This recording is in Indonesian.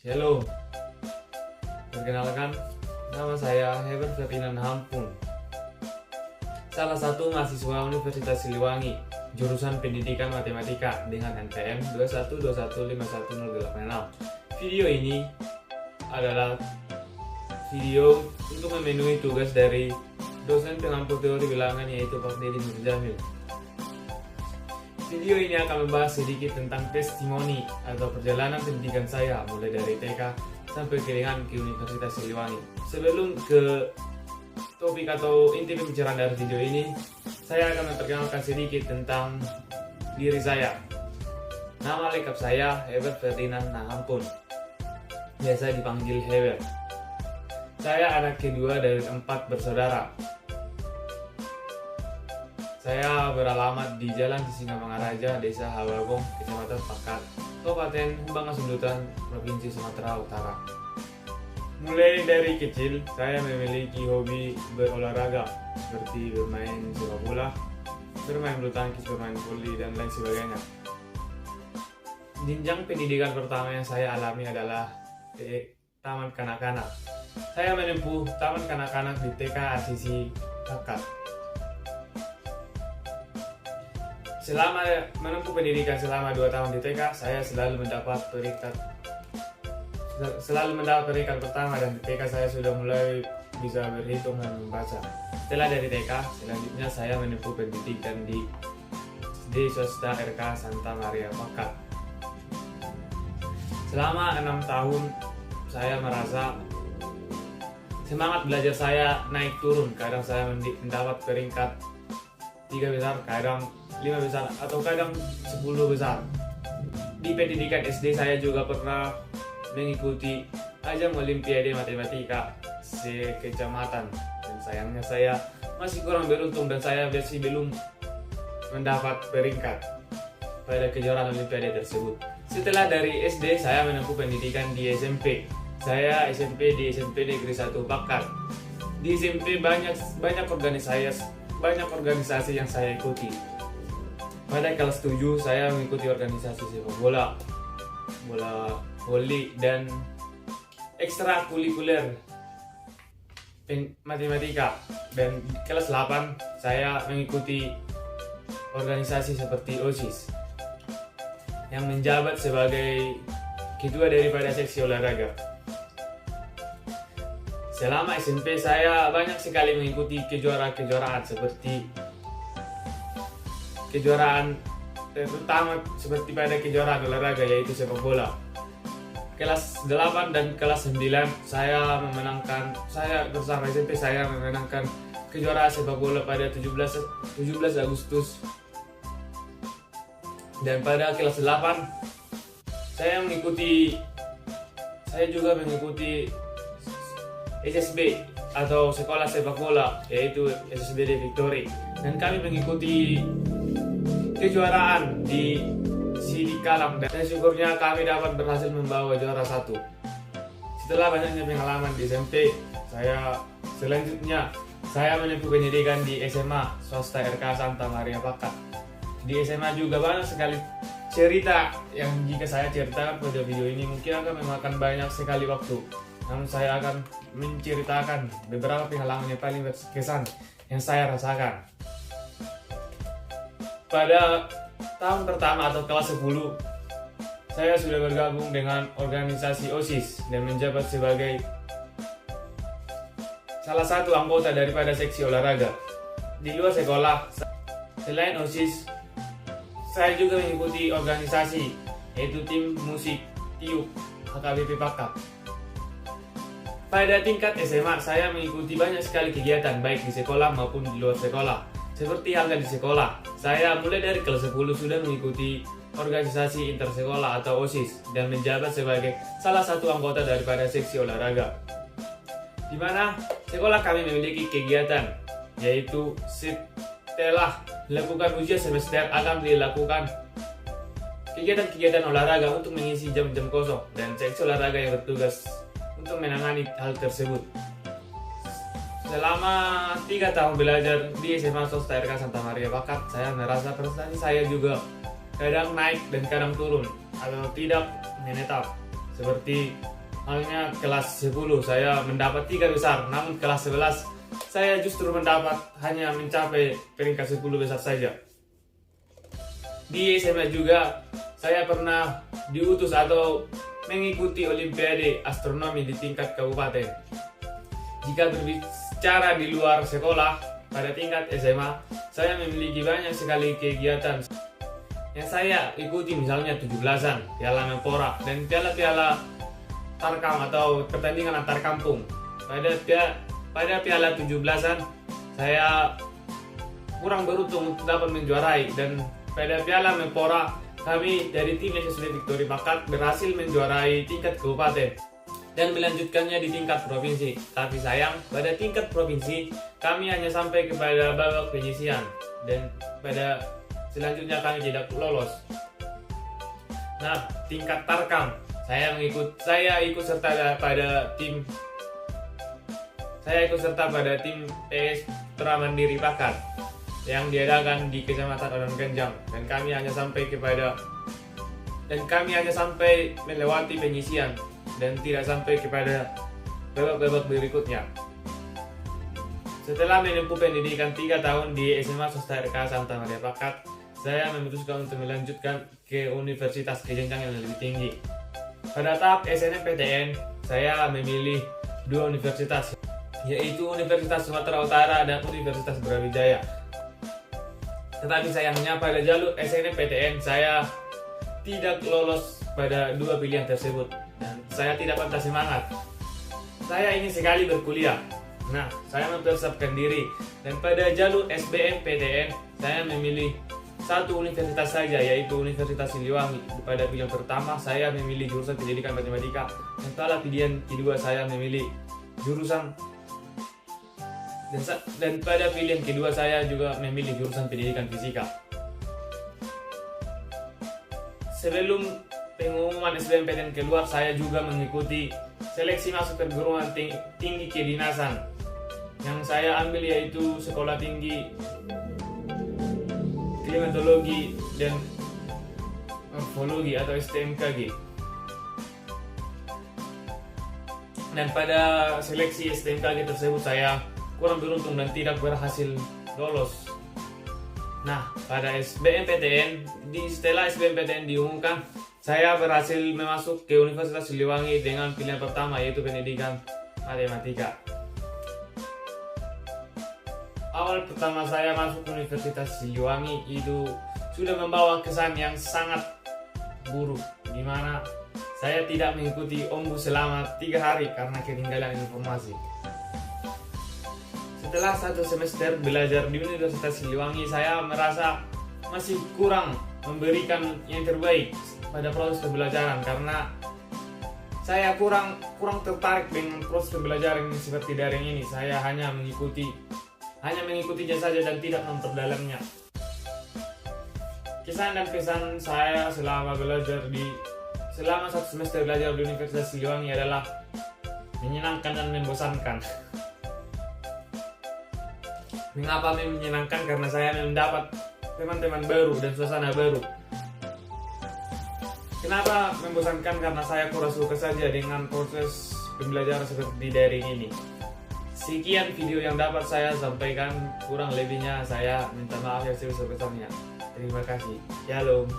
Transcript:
Halo, perkenalkan, nama saya Heber Ferdinand Hampung, salah satu mahasiswa Universitas Siliwangi, jurusan Pendidikan Matematika dengan NPM 212151086. Video ini adalah video untuk memenuhi tugas dari dosen pengampu teori bilangan yaitu Pak Deddy Nurjamil. Video ini akan membahas sedikit tentang testimoni atau perjalanan pendidikan saya mulai dari TK sampai ke Universitas Siliwangi. Sebelum ke topik atau inti pembicaraan dari video ini, saya akan memperkenalkan sedikit tentang diri saya. Nama lengkap saya Heber Ferdinand Hampung, biasa dipanggil Heber. Saya anak kedua dari 4 bersaudara. Saya beralamat di Jalan Sisingamangaraja, Desa Hawagong, Kecamatan Pakat, Kabupaten Bangka-Belitung, Provinsi Sumatera Utara. Mulai dari kecil, saya memiliki hobi berolahraga seperti bermain sepak bola, bermain bulu tangkis, bermain voli, dan lain sebagainya. Jenjang pendidikan pertama yang saya alami adalah taman kanak-kanak. Saya menempuh taman kanak-kanak di TK Asisi Pakat. Selama menempuh pendidikan selama 2 tahun di TK, saya selalu mendapat peringkat pertama, dan di TK saya sudah mulai bisa berhitung dan membaca. Setelah dari TK, selanjutnya saya menempuh pendidikan di swasta RK Santa Maria Pakat. Selama 6 tahun, saya merasa semangat belajar saya naik turun. Kadang saya mendapat peringkat 3 besar, kadang 5 besar, atau kadang 10 besar. Di pendidikan SD saya juga pernah mengikuti ajang Olimpiade Matematika sekecamatan, dan sayangnya saya masih kurang beruntung dan saya masih belum mendapat peringkat pada kejuaraan Olimpiade tersebut. Setelah dari SD, saya menempuh pendidikan di SMP. Saya SMP di SMP Negeri 1 Pakat. Di SMP banyak organisasi yang saya ikuti. Pada kelas 7 saya mengikuti organisasi sepak bola, voli, dan ekstrakurikuler matematika. Dan di kelas 8 saya mengikuti organisasi seperti OSIS yang menjabat sebagai ketua daripada seksi olahraga. Selama SMP saya banyak sekali mengikuti kejuaraan seperti kejuaraan terutama seperti pada kejuaraan olahraga yaitu sepak bola. Kelas 8 dan kelas 9 saya bersama SMP saya memenangkan kejuaraan sepak bola pada 17 Agustus. Dan pada kelas 8 saya juga mengikuti SSB atau sekolah sepak bola yaitu SSBD Victory, dan kami mengikuti kejuaraan di Sidikalang, dan syukurnya kami dapat berhasil membawa juara 1. Setelah banyaknya pengalaman di SMP, selanjutnya saya menempuh pendidikan di SMA swasta RK Santa Maria Pakat. Di SMA juga banyak sekali cerita yang jika saya ceritakan pada video ini mungkin akan memakan banyak sekali waktu. Namun saya akan menceritakan beberapa pengalaman yang paling berkesan yang saya rasakan. Pada tahun pertama atau kelas 10, saya sudah bergabung dengan organisasi OSIS dan menjabat sebagai salah satu anggota daripada seksi olahraga. Di luar sekolah, selain OSIS, saya juga mengikuti organisasi yaitu tim musik tiup HKBP Pakat. Pada tingkat SMA, saya mengikuti banyak sekali kegiatan baik di sekolah maupun di luar sekolah. Seperti halnya di sekolah, saya mulai dari kelas 10 sudah mengikuti organisasi intersekolah atau OSIS dan menjabat sebagai salah satu anggota daripada seksi olahraga. Di mana sekolah kami memiliki kegiatan, yaitu setelah melakukan ujian semester akan dilakukan kegiatan-kegiatan olahraga untuk mengisi jam-jam kosong, dan seksi olahraga yang bertugas untuk menangani hal tersebut. Selama 3 tahun belajar di SMA swasta RK Santa Maria Pakat, saya merasa prestasi saya juga kadang naik dan kadang turun atau tidak menetap. Seperti halnya kelas 10 saya mendapat 3 besar, namun kelas 11 saya justru mendapat hanya mencapai peringkat 10 besar saja. Di SMA juga saya pernah diutus atau mengikuti Olimpiade Astronomi di tingkat kabupaten. Jika berbicara di luar sekolah, pada tingkat SMA, saya memiliki banyak sekali kegiatan yang saya ikuti, misalnya 17-an, Piala Menpora, dan piala-piala tarkam atau pertandingan antar kampung. Pada Piala 17-an, saya kurang beruntung untuk dapat menjuarai, dan pada Piala Menpora, kami dari tim SSB Victory Bakat berhasil menjuarai tingkat kabupaten dan melanjutkannya di tingkat provinsi. Tapi sayang, pada tingkat provinsi kami hanya sampai kepada babak penyisihan dan pada selanjutnya kami tidak lolos. Nah, tingkat tarkam saya ikut serta pada tim PS Putra Mandiri Bakat yang diadakan di Kecamatan Odon Genjang, dan kami hanya sampai melewati penyisian dan tidak sampai kepada babak berikutnya. Setelah menempuh pendidikan 3 tahun di SMA Swasta RK Santa Maria Bakat, saya memutuskan untuk melanjutkan ke universitas ke jenjang yang lebih tinggi. Pada tahap SNMPTN, saya memilih 2 universitas, yaitu Universitas Sumatera Utara dan Universitas Brawijaya. Tetapi sayangnya pada jalur SNMPTN saya tidak lolos pada 2 pilihan tersebut, dan saya tidak patah semangat. Saya ingin sekali berkuliah. Nah, saya mempersiapkan diri, dan pada jalur SBMPTN saya memilih 1 universitas saja, yaitu Universitas Siliwangi. Pada pilihan pertama saya memilih jurusan pendidikan matematika, dan pada pilihan kedua saya memilih jurusan dan pada pilihan kedua saya juga memilih jurusan pendidikan fisika. Sebelum pengumuman SBMPTN keluar, saya juga mengikuti seleksi masuk perguruan tinggi kedinasan. Yang saya ambil yaitu Sekolah Tinggi Klimatologi dan Morfologi atau STMKG. Dan pada seleksi STMKG tersebut saya kurang beruntung dan tidak berhasil lolos. Nah, pada setelah SBMPTN diumumkan, saya berhasil masuk ke Universitas Siliwangi dengan pilihan pertama, yaitu pendidikan matematika. Awal pertama saya masuk Universitas Siliwangi itu sudah membawa kesan yang sangat buruk, di mana saya tidak mengikuti ombus selama 3 hari karena ketinggalan informasi. Setelah 1 semester belajar di Universitas Siliwangi, saya merasa masih kurang memberikan yang terbaik pada proses pembelajaran karena saya kurang tertarik dengan proses pembelajaran seperti daring ini. Saya hanya mengikutinya saja dan tidak memperdalamnya. Kesan dan pesan saya selama 1 semester belajar di Universitas Siliwangi adalah menyenangkan dan membosankan. Mengapa menyenangkan? Karena saya mendapat teman-teman baru dan suasana baru. Kenapa membosankan? Karena saya kurang suka saja dengan proses pembelajaran seperti daring ini. Sekian video yang dapat saya sampaikan, kurang lebihnya saya minta maaf yang sebesar-besarnya. Terima kasih. Shalom.